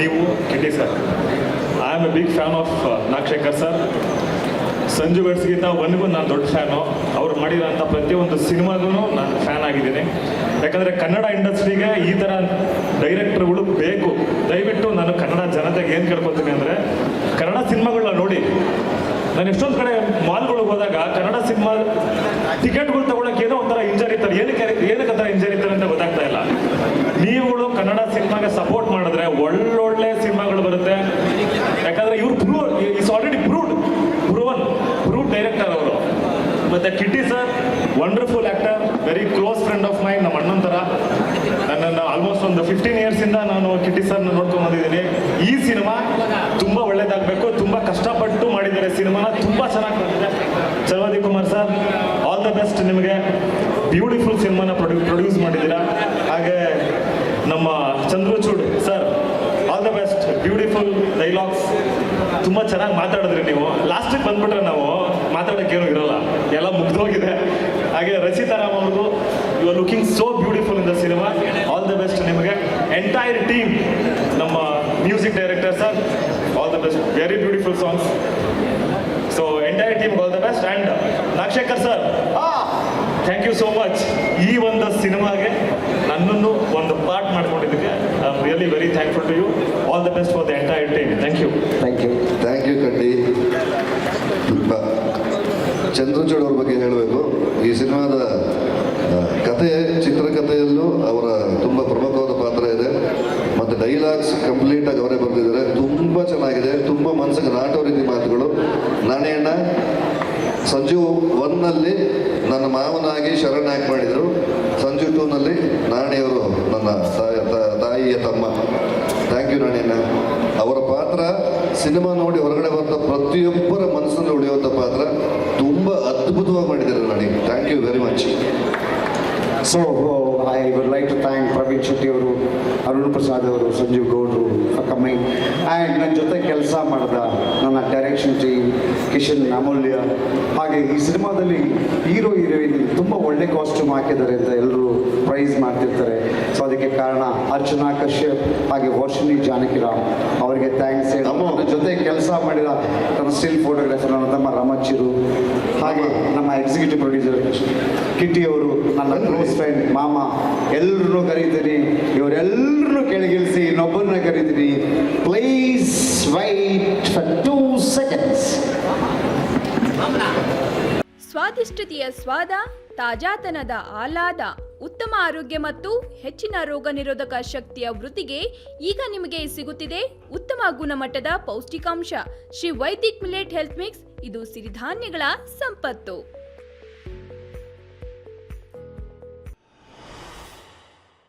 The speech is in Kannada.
ನೀವು Kitty sir. I am a big fan of Nagashekar sir. Sanju ಗಡ್ಸ್ಗಿಂತ ಒನ್ಗೂ ನಾನು ದೊಡ್ಡ ಫ್ಯಾನು. ಅವ್ರು ಮಾಡಿರೋಂಥ ಪ್ರತಿಯೊಂದು ಸಿನಿಮಾಗೂ ನಾನು ಫ್ಯಾನ್ ಆಗಿದ್ದೀನಿ. ಯಾಕಂದರೆ ಕನ್ನಡ ಇಂಡಸ್ಟ್ರಿಗೆ ಈ ಥರ ಡೈರೆಕ್ಟರ್ಗಳು ಬೇಕು. ದಯವಿಟ್ಟು ನಾನು ಕನ್ನಡ ಜನತೆಗೆ ಏನು ಕೇಳ್ಕೊತೀನಿ ಅಂದರೆ, ಕನ್ನಡ ಸಿನಿಮಾಗಳನ್ನ ನೋಡಿ. ನಾನು ಎಷ್ಟೊಂದು ಕಡೆ ಮಾಲ್ಗಳಿಗೆ ಹೋದಾಗ ಕನ್ನಡ ಸಿನಿಮಾ ಟಿಕೆಟ್ಗಳು ತೊಗೊಳಕ್ಕೆ ಏನೋ ಒಂಥರ ಹಿಂಜರಿತಾರೆ. ಏನಕ್ಕೆ ಥರ ಹಿಂಜರಿತಾರೆ ಅಂತ ಗೊತ್ತಾಗ್ತಾ ಇಲ್ಲ. ನೀವುಗಳು ಕನ್ನಡ ಸಿನಿಮಾಗೆ ಸಪೋರ್ಟ್ ಮಾಡಿದ್ರೆ ಒಳ್ಳೊಳ್ಳೆ ಸಿನಿಮಾಗಳು ಬರುತ್ತೆ. ಯಾಕಂದರೆ ಇವ್ರು ಇಸ್ ಆಲ್ರೆಡಿ ಪ್ರೂವ್ಡ್ ಡೈರೆಕ್ಟರ್ ಅವರು. ಮತ್ತು Kitty sir wonderful actor, very close friend of mine. ನಮ್ಮ ಅಣ್ಣನ ಥರ. ನನ್ನನ್ನು ಆಲ್ಮೋಸ್ಟ್ ಒಂದು 15 ಇಯರ್ಸಿಂದ ನಾನು ಕಿಟ್ಟಿ ಸರ್ನ ನೋಡ್ಕೊಂಡು ಬಂದಿದ್ದೀನಿ. ಈ ಸಿನಿಮಾ ತುಂಬ ಒಳ್ಳೇದಾಗಬೇಕು. ತುಂಬ ಕಷ್ಟಪಟ್ಟು ಮಾಡಿದ್ದಾರೆ ಸಿನಿಮಾನ. ತುಂಬ ಚೆನ್ನಾಗಿ ಬಂದಿದೆ. Chalavadi Kumar sir, all the best ನಿಮಗೆ. ಬ್ಯೂಟಿಫುಲ್ ಸಿನಿಮಾನ ಪ್ರೊಡ್ಯೂಸ್ ಮಾಡಿದ್ದೀರಾ. ಹಾಗೆ ನಮ್ಮ Chandrachud sir, all the best. Beautiful dialogues, ತುಂಬ ಚೆನ್ನಾಗಿ ಮಾತಾಡಿದ್ರಿ ನೀವು. ಲಾಸ್ಟಿಗೆ ಬಂದ್ಬಿಟ್ರೆ ನಾವು ಮಾತಾಡೋಕ್ಕೇನು ಇರೋಲ್ಲ, ಎಲ್ಲ ಮುಗ್ದೋಗಿದೆ. ಹಾಗೆ ರಚಿತಾ ರಾಮ್ ಅವ್ರಿಗೂ, you are looking so beautiful in the cinema. All the best ನಿಮಗೆ. ಎಂಟೈರ್ ಟೀಮ್, ನಮ್ಮ music director sir, all the best. Very beautiful songs. So entire team all the best. And Nagashekar sir, thank you so much. ಈ ಒಂದು ಸಿನಿಮಾಗೆ ನನ್ನನ್ನು ಒಂದು ಪಾರ್ಟ್ ಮಾಡ್ಕೊಂಡಿದ್ದಕ್ಕೆ I am really very thankful to you. All the best for the entire team. Thank you. Thank you ಕಡ್ಡಿ. ಚಂದ್ರಚೂಡ್ ಅವ್ರ ಬಗ್ಗೆ ಹೇಳಬೇಕು. ಈ ಸಿನಿಮಾದ ಚಿತ್ರಕಥೆಯಲ್ಲೂ ಅವರ ತುಂಬ ಪ್ರಮುಖವಾದ ಪಾತ್ರ ಇದೆ. ಮತ್ತು ಡೈಲಾಗ್ಸ್ ಕಂಪ್ಲೀಟಾಗಿ ಅವರೇ ಬರೆದಿದ್ದಾರೆ. ತುಂಬ ಚೆನ್ನಾಗಿದೆ. ತುಂಬ ಮನಸ್ಸಿಗೆ ನಾಟೋ ರೀತಿ ಮಾತುಗಳು. ನಾಣೆಯಣ್ಣ ಸಂಜು 1ನಲ್ಲಿ ನನ್ನ ಮಾವನಾಗಿ ಶರಣ್ ಆ್ಯಕ್ಟ್ ಮಾಡಿದರು. ಸಂಜು 2ನಲ್ಲಿ ನಾಣಿಯವರು ನನ್ನ ತಾಯಿಯ ತಮ್ಮ. ಥ್ಯಾಂಕ್ ಯು ನಾಣಿಯಣ್ಣ. ಅವರ ಪಾತ್ರ ಸಿನಿಮಾ ನೋಡಿ ಹೊರಗಡೆ ಬಂದ ಪ್ರತಿಯೊಬ್ಬರ ಮನಸ್ಸನ್ನು ಉಳಿಯುವಂಥ ಪಾತ್ರ. ತುಂಬ ಅದ್ಭುತವಾಗಿ ಮಾಡಿದ್ದಾರೆ Nani. Thank you very much. So I would like to thank Praveen Shetty ಅವರು, ಅರುಣ್ ಪ್ರಸಾದ್ ಅವರು, ಸಂಜೀವ್ ಗೌಡ್ರು ಫಾರ್ ಕಮಿಂಗ್. ಆ್ಯಂಡ್ ನನ್ನ ಜೊತೆ ಕೆಲಸ ಮಾಡಿದ ನನ್ನ ಡೈರೆಕ್ಷನ್ ಟೀಮ್, ಕಿಶನ್, ಅಮೂಲ್ಯ. ಹಾಗೆ ಈ ಸಿನಿಮಾದಲ್ಲಿ ಹೀರೋ ಹೀರೋಯಿನ್ ತುಂಬ ಒಳ್ಳೆ ಕಾಸ್ಟ್ಯೂಮ್ ಹಾಕಿದ್ದಾರೆ ಅಂತ ಎಲ್ಲರೂ ಪ್ರೈಸ್ ಮಾಡ್ತಿರ್ತಾರೆ. ಸೊ ಅದಕ್ಕೆ ಕಾರಣ ಅರ್ಚನಾ ಕಶ್ಯಪ್ ಹಾಗೆ ವರ್ಷಿಣಿ ಜಾನಕಿರಾಮ್ ಅವರಿಗೆ ಥ್ಯಾಂಕ್ಸ್. ನನ್ನ ಜೊತೆ ಕೆಲಸ ಮಾಡಿದ ನನ್ನ ಸ್ಟಿಲ್ ಫೋಟೋಗ್ರಾಫರ್ ನನ್ನ ತಮ್ಮ ರಮಚಿರು, ಹಾಗೆ ನಮ್ಮ ಎಕ್ಸಿಕ್ಯೂಟಿವ್ ಪ್ರೊಡ್ಯೂಸರ್ ಕಿಟ್ಟಿ ಅವರು, ನನ್ನ ಕ್ಲೋಸ್ ಫ್ರೆಂಡ್ ಮಾಮ, ಎಲ್ಲರೂ ಕರೀತೀನಿ. ಇವರೆಲ್ಲರೂ ಕೆಳಗಿಳಿಸಿ ಇನ್ನೊಬ್ಬರನ್ನ ಕರೀತೀನಿ. Please wait for 2 seconds. ಸ್ವಾದಿಷ್ಟತೆಯ ಸ್ವಾದ, ತಾಜಾತನದ ಆಹ್ಲಾದ, ಉತ್ತಮ ಆರೋಗ್ಯ ಮತ್ತು ಹೆಚ್ಚಿನ ರೋಗ ನಿರೋಧಕ ಶಕ್ತಿಯ ವೃದ್ಧಿಗೆ ಈಗ ನಿಮಗೆ ಸಿಗುತ್ತಿದೆ ಉತ್ತಮ ಗುಣಮಟ್ಟದ ಪೌಷ್ಟಿಕಾಂಶ. Shri Vaidik millet health mix. ಇದು ಸಿರಿಧಾನ್ಯಗಳ ಸಂಪತ್ತು.